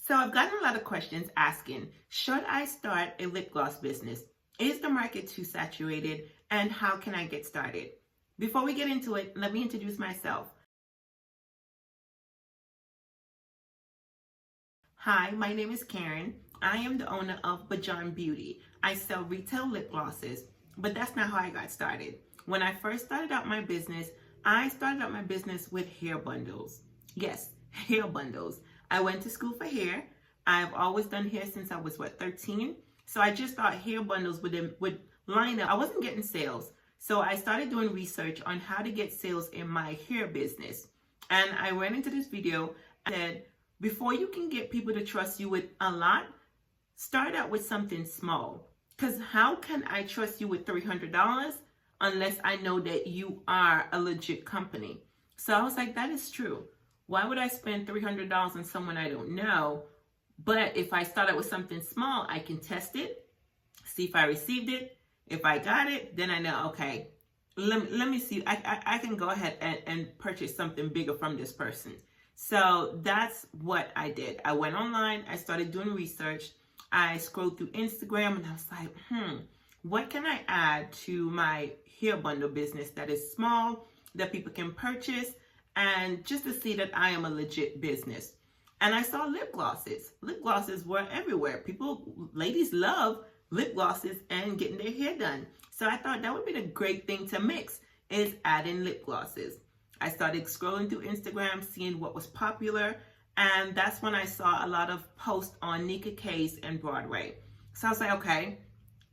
So I've gotten a lot of questions asking, should I start a lip gloss business? Is the market too saturated? And how can I get started? Before we get into it, let me introduce myself. Hi, my name is Karen. I am the owner of Bajan Beauty. I sell retail lip glosses, but that's not how I got started. When I first started out my business, I started out my business with hair bundles. Yes, hair bundles. I went to school for hair. I've always done hair since I was, 13? So I just thought hair bundles would line up. I wasn't getting sales. So I started doing research on how to get sales in my hair business. And I went into this video and said, before you can get people to trust you with a lot, start out with something small. Because how can I trust you with $300 unless I know that you are a legit company? So I was like, that is true. Why would I spend $300 on someone I don't know? But if I start out with something small, I can test it, see if I received it. If I got it, then I know, okay, let me see. I can go ahead and purchase something bigger from this person. So that's what I did. I went online, I started doing research. I scrolled through Instagram and I was like, what can I add to my hair bundle business that is small, that people can purchase, and just to see that I am a legit business. And I saw lip glosses. Lip glosses were everywhere. Ladies love lip glosses and getting their hair done. So I thought that would be the great thing to mix, is adding lip glosses. I started scrolling through Instagram, seeing what was popular, and that's when I saw a lot of posts on Nika K's and Broadway. So I was like, okay,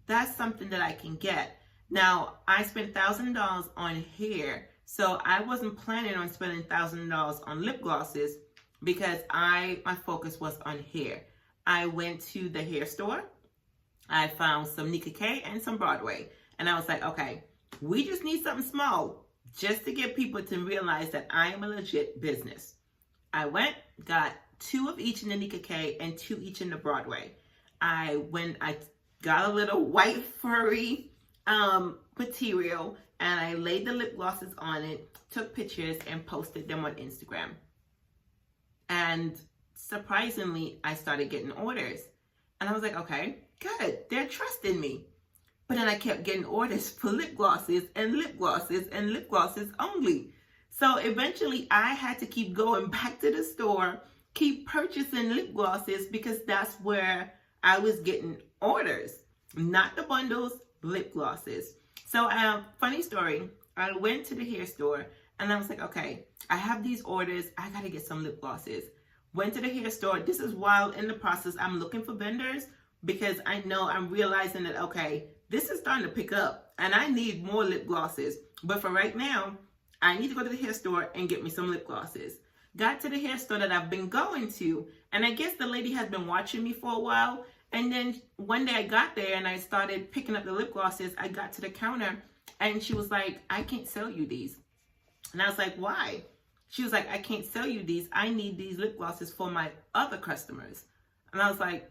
that's something that I can get. Now, I spent $1,000 on hair, so I wasn't planning on spending $1,000 on lip glosses because my focus was on hair. I went to the hair store. I found some Nika K and some Broadway, and I was like, okay, we just need something small, just to get people to realize that I am a legit business. I went, got 2 of each in the Nika K and 2 each in the Broadway. I got a little white furry material and I laid the lip glosses on it, took pictures and posted them on Instagram. And surprisingly, I started getting orders. And I was like, okay, good, they're trusting me. But then I kept getting orders for lip glosses and lip glosses and lip glosses only. So eventually I had to keep going back to the store, keep purchasing lip glosses because that's where I was getting orders, not the bundles, lip glosses. So funny story, I went to the hair store and I was like, okay, I have these orders, I gotta get some lip glosses. Went to the hair store. This is while in the process I'm looking for vendors because I'm realizing that, okay, this is starting to pick up and I need more lip glosses. But for right now, I need to go to the hair store and get me some lip glosses. Got to the hair store that I've been going to, and I guess the lady has been watching me for a while. And then one day I got there and I started picking up the lip glosses. I got to the counter and she was like, I can't sell you these. And I was like, why? She was like, I can't sell you these. I need these lip glosses for my other customers. And I was like,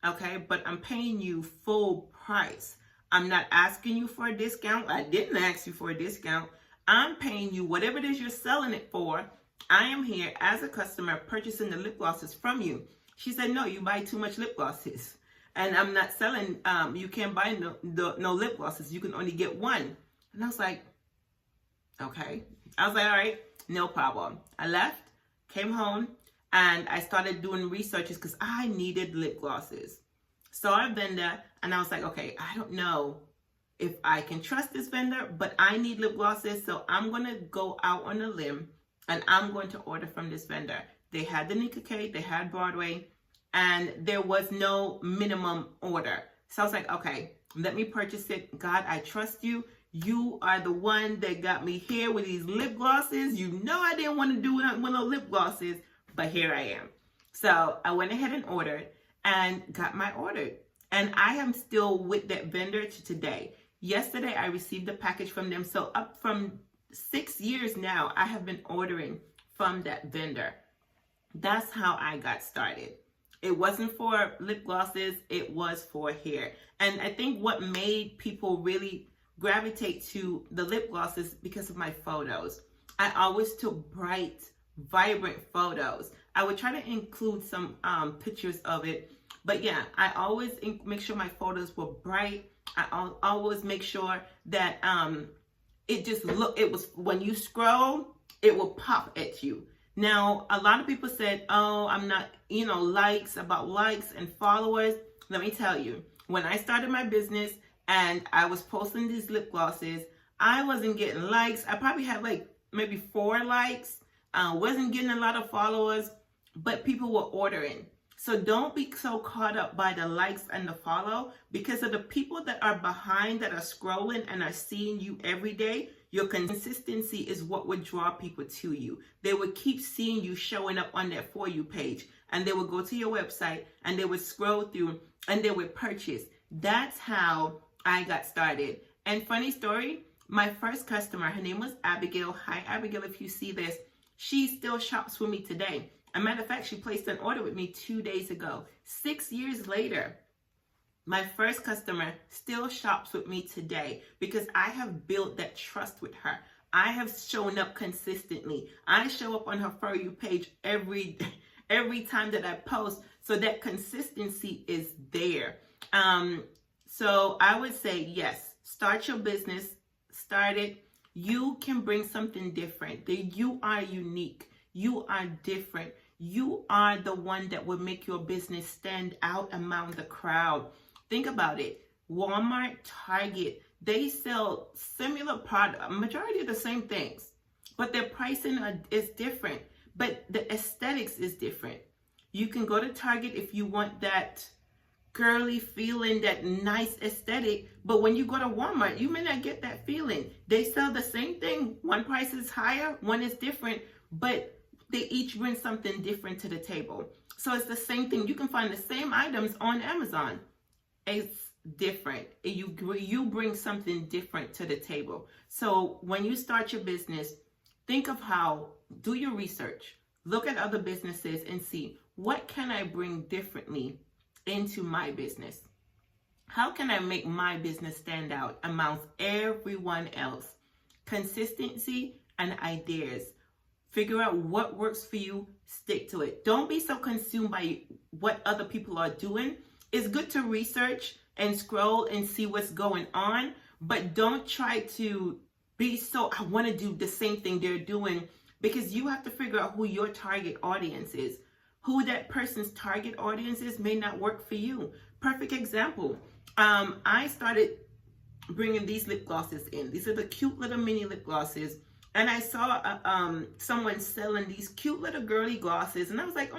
okay, but I'm paying you full price. I'm not asking you for a discount. I didn't ask you for a discount. I'm paying you whatever it is you're selling it for. I am here as a customer purchasing the lip glosses from you. She said, no, you buy too much lip glosses. And I'm not selling, you can't buy no lip glosses. You can only get one. And I was like, okay. I was like, all right, no problem. I left, came home, and I started doing researches because I needed lip glosses. Saw a vendor, and I was like, okay, I don't know if I can trust this vendor, but I need lip glosses, so I'm going to go out on a limb, and I'm going to order from this vendor. They had the Nika K, they had Broadway, and there was no minimum order. So I was like, okay, let me purchase it. God, I trust you. You are the one that got me here with these lip glosses. You know I didn't want to do it with no lip glosses, but here I am. So I went ahead and ordered and got my order. And I am still with that vendor to today. Yesterday, I received a package from them. So up from 6 years now, I have been ordering from that vendor. That's how I got started. It wasn't for lip glosses, it was for hair. And I think what made people really gravitate to the lip glosses because of my photos. I always took bright, vibrant photos. I would try to include some pictures of it. But yeah, I always make sure my photos were bright. I always make sure that it was, when you scroll, it will pop at you. Now, a lot of people said, oh, I'm not, about likes and followers. Let me tell you, when I started my business and I was posting these lip glosses, I wasn't getting likes. I probably had like maybe 4 likes. Wasn't getting a lot of followers, but people were ordering. So don't be so caught up by the likes and the follow, because of the people that are behind, that are scrolling and are seeing you every day. Your consistency is what would draw people to you. They would keep seeing you showing up on their For You page, and they would go to your website and they would scroll through and they would purchase. That's how I got started. And funny story, my first customer, her name was Abigail. Hi, Abigail, if you see this. She still shops with me today. As a matter of fact, she placed an order with me 2 days ago. 6 years later, my first customer still shops with me today because I have built that trust with her. I have shown up consistently. I show up on her For You page every time that I post, so that consistency is there. So I would say, yes, start your business, start it. You can bring something different. You are unique. You are different. You are the one that will make your business stand out among the crowd. Think about it. Walmart, Target, they sell similar products, a majority of the same things, but their pricing is different, but the aesthetics is different. You can go to Target if you want that girly feeling, that nice aesthetic, but when you go to Walmart, you may not get that feeling. They sell the same thing. One price is higher, one is different, but they each bring something different to the table. So it's the same thing. You can find the same items on Amazon. It's different. You bring something different to the table. So when you start your business, think of do your research. Look at other businesses and see, what can I bring differently into my business? How can I make my business stand out amongst everyone else? Consistency and ideas. Figure out what works for you, stick to it. Don't be so consumed by what other people are doing. It's good to research and scroll and see what's going on, but don't try to be so, I want to do the same thing they're doing, because you have to figure out who your target audience is. Who that person's target audience is may not work for you. Perfect example. I started bringing these lip glosses in. These are the cute little mini lip glosses. And I saw someone selling these cute little girly glosses. And I was like,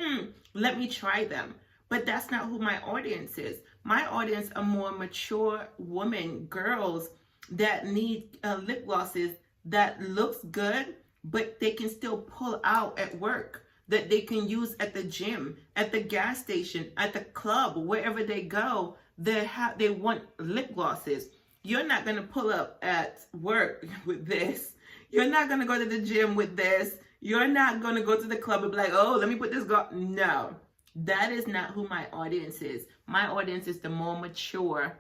let me try them. But that's not who my audience is. My audience are more mature women, girls that need lip glosses that looks good, but they can still pull out at work, that they can use at the gym, at the gas station, at the club, wherever they go. They want lip glosses. You're not going to pull up at work with this. You're not going to go to the gym with this. You're not going to go to the club and be like, oh, let me put this No, that is not who my audience is. My audience is the more mature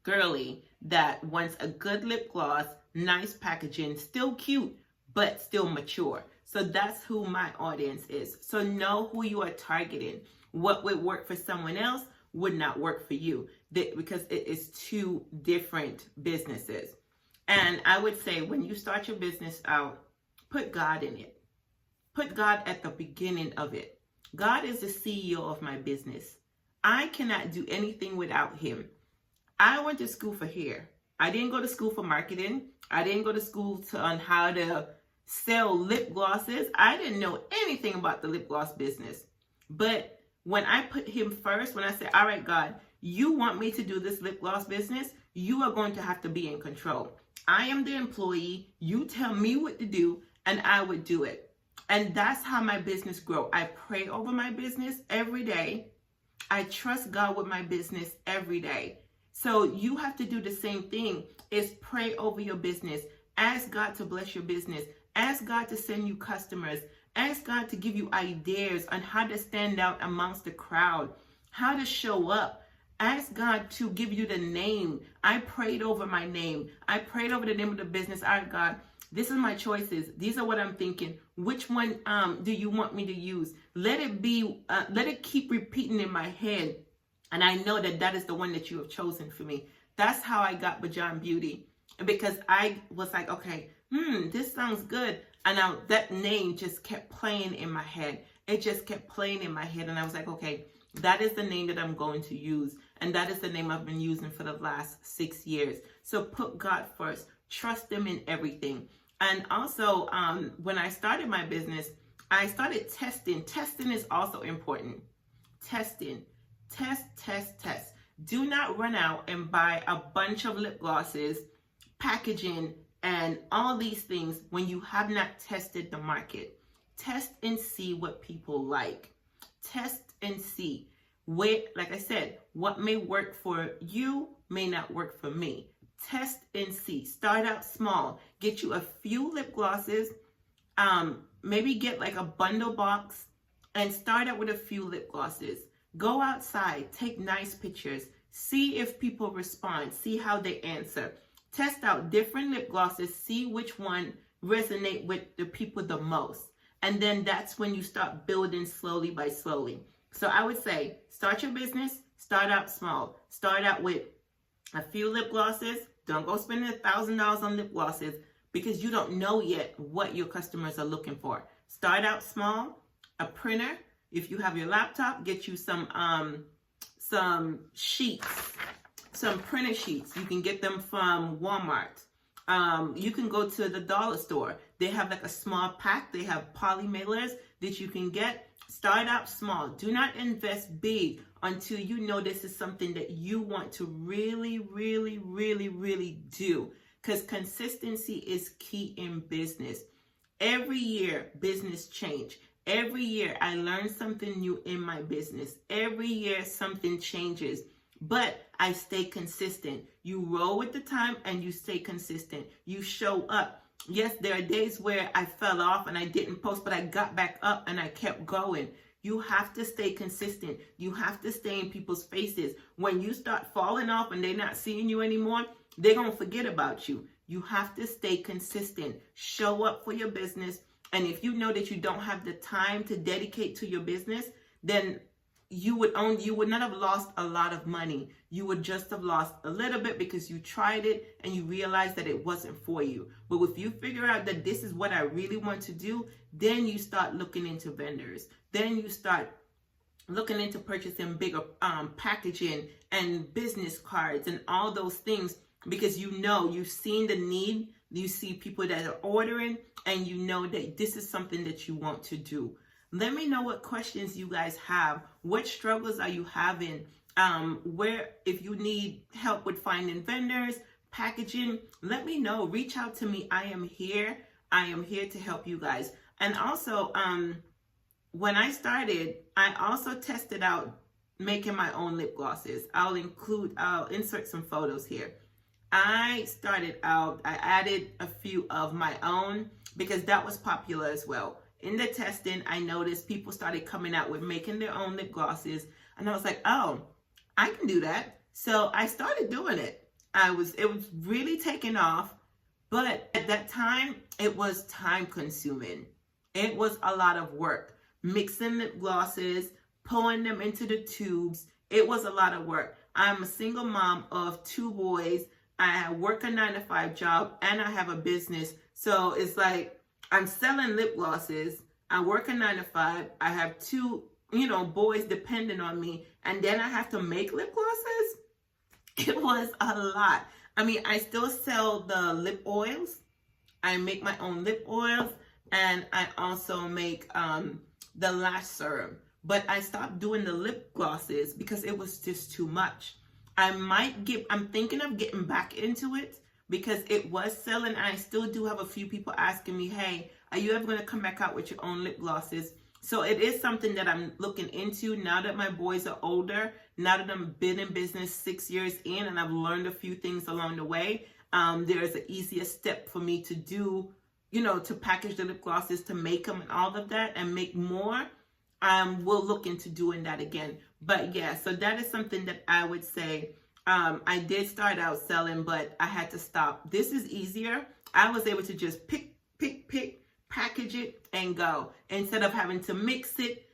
girly that wants a good lip gloss, nice packaging, still cute, but still mature. So that's who my audience is. So know who you are targeting. What would work for someone else would not work for you, because it is two different businesses. And I would say, when you start your business out, put God in it. Put God at the beginning of it. God is the CEO of my business. I cannot do anything without him. I went to school for hair. I didn't go to school for marketing. I didn't go to school on how to sell lip glosses. I didn't know anything about the lip gloss business. But when I put him first, when I said, all right, God, you want me to do this lip gloss business, you are going to have to be in control. I am the employee. You tell me what to do, and I would do it. And that's how my business grow. I pray over my business every day. I trust God with my business every day. So you have to do the same thing, is pray over your business. Ask God to bless your business. Ask God to send you customers. Ask God to give you ideas on how to stand out amongst the crowd, how to show up. Ask God to give you the name. I prayed over my name. I prayed over the name of the business. All right, God, This is my choices. These are what I'm thinking. Which one do you want me to use? Let it keep repeating in my head. And I know that that is the one that you have chosen for me. That's how I got Bajan Beauty. Because I was like, okay, this sounds good. And now that name just kept playing in my head. It just kept playing in my head. And I was like, okay, that is the name that I'm going to use. And that is the name I've been using for the last 6 years. So put God first. Trust Him in everything. And also, when I started my business, I started testing. Testing is also important. Testing. Test, test, test. Do not run out and buy a bunch of lip glosses, packaging, and all these things when you have not tested the market. Test and see what people like. Test and see. Like I said, what may work for you may not work for me. Test and see. Start out small. Get you a few lip glosses. Maybe get like a bundle box and start out with a few lip glosses. Go outside. Take nice pictures. See if people respond. See how they answer. Test out different lip glosses. See which one resonate with the people the most. And then that's when you start building slowly by slowly. So I would say start your business. Start out small. Start out with a few lip glosses. Don't go spending $1,000 on lip glosses because you don't know yet what your customers are looking for. Start out small. A printer. If you have your laptop, get you some sheets, some printer sheets. You can get them from Walmart. You can go to the dollar store. They have like a small pack. They have poly mailers that you can get. Start out small. Do not invest big until you know this is something that you want to really, really, really, really do. Because consistency is key in business. Every year, business change. Every year, I learn something new in my business. Every year, something changes. But I stay consistent. You roll with the time and you stay consistent. You show up. Yes, there are days where I fell off and I didn't post, but I got back up and I kept going. You have to stay consistent. You have to stay in people's faces. When you start falling off and they're not seeing you anymore, they're going to forget about you. You have to stay consistent. Show up for your business. And if you know that you don't have the time to dedicate to your business, then you would not have lost a lot of money. You would just have lost a little bit because you tried it and you realized that it wasn't for you. But if you figure out that this is what I really want to do, then you start looking into vendors. Then you start looking into purchasing bigger packaging and business cards and all those things because you've seen the need. You see people that are ordering and you know that this is something that you want to do. Let me know what questions you guys have. What struggles are you having? If you need help with finding vendors, packaging, let me know. Reach out to me. I am here. I am here to help you guys. And also, when I started, I also tested out making my own lip glosses. I'll insert some photos here. I started out, I added a few of my own because that was popular as well. In the testing, I noticed people started coming out with making their own lip glosses. And I was like, oh, I can do that. So I started doing it. It was really taking off. But at that time, it was time consuming. It was a lot of work. Mixing lip glosses, pouring them into the tubes. It was a lot of work. I'm a single mom of 2 boys. I work a 9-to-5 job and I have a business. So it's like, I'm selling lip glosses. I work a 9-to-5. I have 2, boys depending on me. And then I have to make lip glosses. It was a lot. I mean, I still sell the lip oils. I make my own lip oils. And I also make the lash serum. But I stopped doing the lip glosses because it was just too much. I'm thinking of getting back into it because it was selling. I still do have a few people asking me, hey, are you ever going to come back out with your own lip glosses? So it is something that I'm looking into now that my boys are older, now that I've been in business 6 years in and I've learned a few things along the way. There's an easier step for me to do, to package the lip glosses, to make them and all of that and make more. We'll look into doing that again. But yeah, so that is something that I would say I did start out selling, but I had to stop. This is easier. I was able to just pick, package it, and go, instead of having to mix it,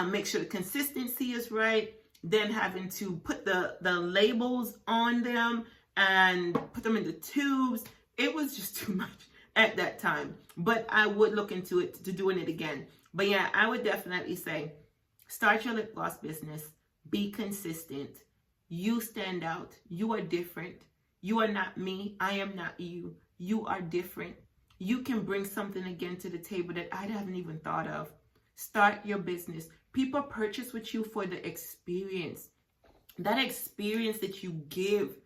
make sure the consistency is right, then having to put the labels on them and put them in the tubes. It was just too much at that time, but I would look into it, to doing it again. But yeah, I would definitely say start your lip gloss business. Be consistent. You stand out. You are different. You are not me. I am not you. You are different. You can bring something again to the table that I haven't even thought of. Start your business. People purchase with you for the experience. That experience that you give.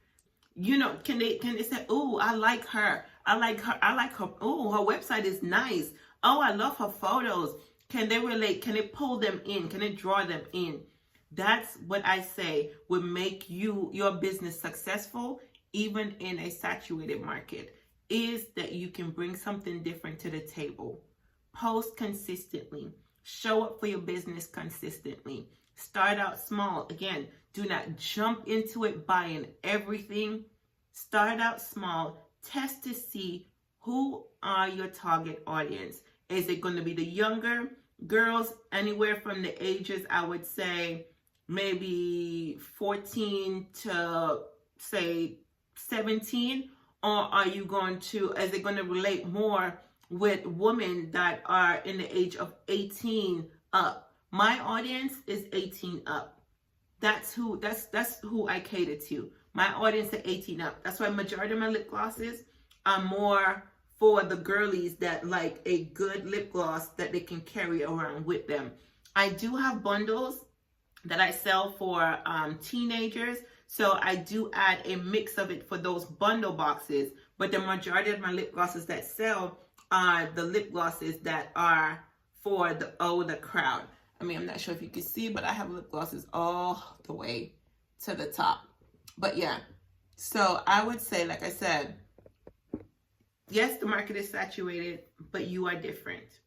You know, can they say, oh, I like her. I like her. Oh, her website is nice. Oh, I love her photos. Can they relate? Can it pull them in? Can it draw them in? That's what I say would make your business successful, even in a saturated market, is that you can bring something different to the table. Post consistently. Show up for your business consistently. Start out small. Again, do not jump into it buying everything. Start out small. Test to see who are your target audience. Is it going to be the younger girls, anywhere from the ages, I would say, maybe 14 to say 17? Or are you going to, is it going to relate more with women that are in the age of 18 up? My audience is 18 up. That's who I cater to. My audience is 18 up. That's why majority of my lip glosses are more for the girlies that like a good lip gloss that they can carry around with them. I do have bundles that I sell for teenagers, so I do add a mix of it for those bundle boxes, but the majority of my lip glosses that sell are the lip glosses that are for the older crowd. I mean, I'm not sure if you can see, but I have lip glosses all the way to the top. But yeah, so I would say, like I said, yes, the market is saturated, but you are different.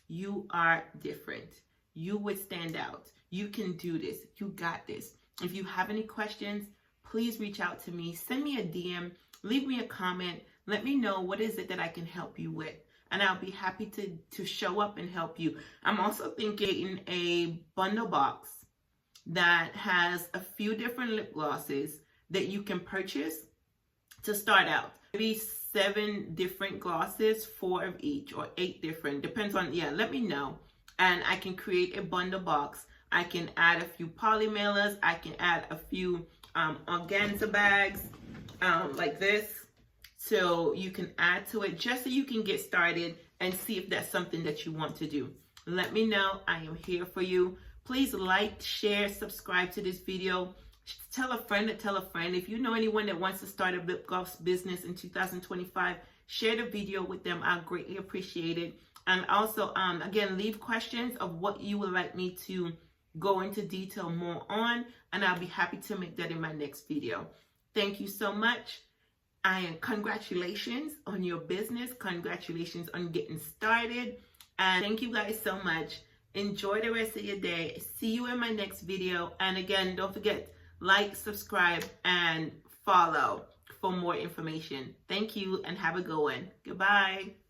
You are different. You would stand out. You can do this. You got this. If you have any questions, please reach out to me. Send me a DM. Leave me a comment. Let me know what is it that I can help you with. And I'll be happy to show up and help you. I'm also thinking a bundle box that has a few different lip glosses that you can purchase to start out. Maybe 7 different glosses, 4 of each, or 8 different, depends on, yeah, let me know. And I can create a bundle box. I can add a few poly mailers. I can add a few organza bags like this. So you can add to it just so you can get started and see if that's something that you want to do. Let me know. I am here for you. Please like, share, subscribe to this video. Tell a friend to tell a friend. If you know anyone that wants to start a lip gloss business in 2025, share the video with them. I'll greatly appreciate it. And also, again, leave questions of what you would like me to go into detail more on, and I'll be happy to make that in my next video. Thank you so much. Congratulations on your business. Congratulations on getting started. And thank you guys so much. Enjoy the rest of your day. See you in my next video. And again, don't forget, like, subscribe, and follow for more information. Thank you and have a good one. Goodbye.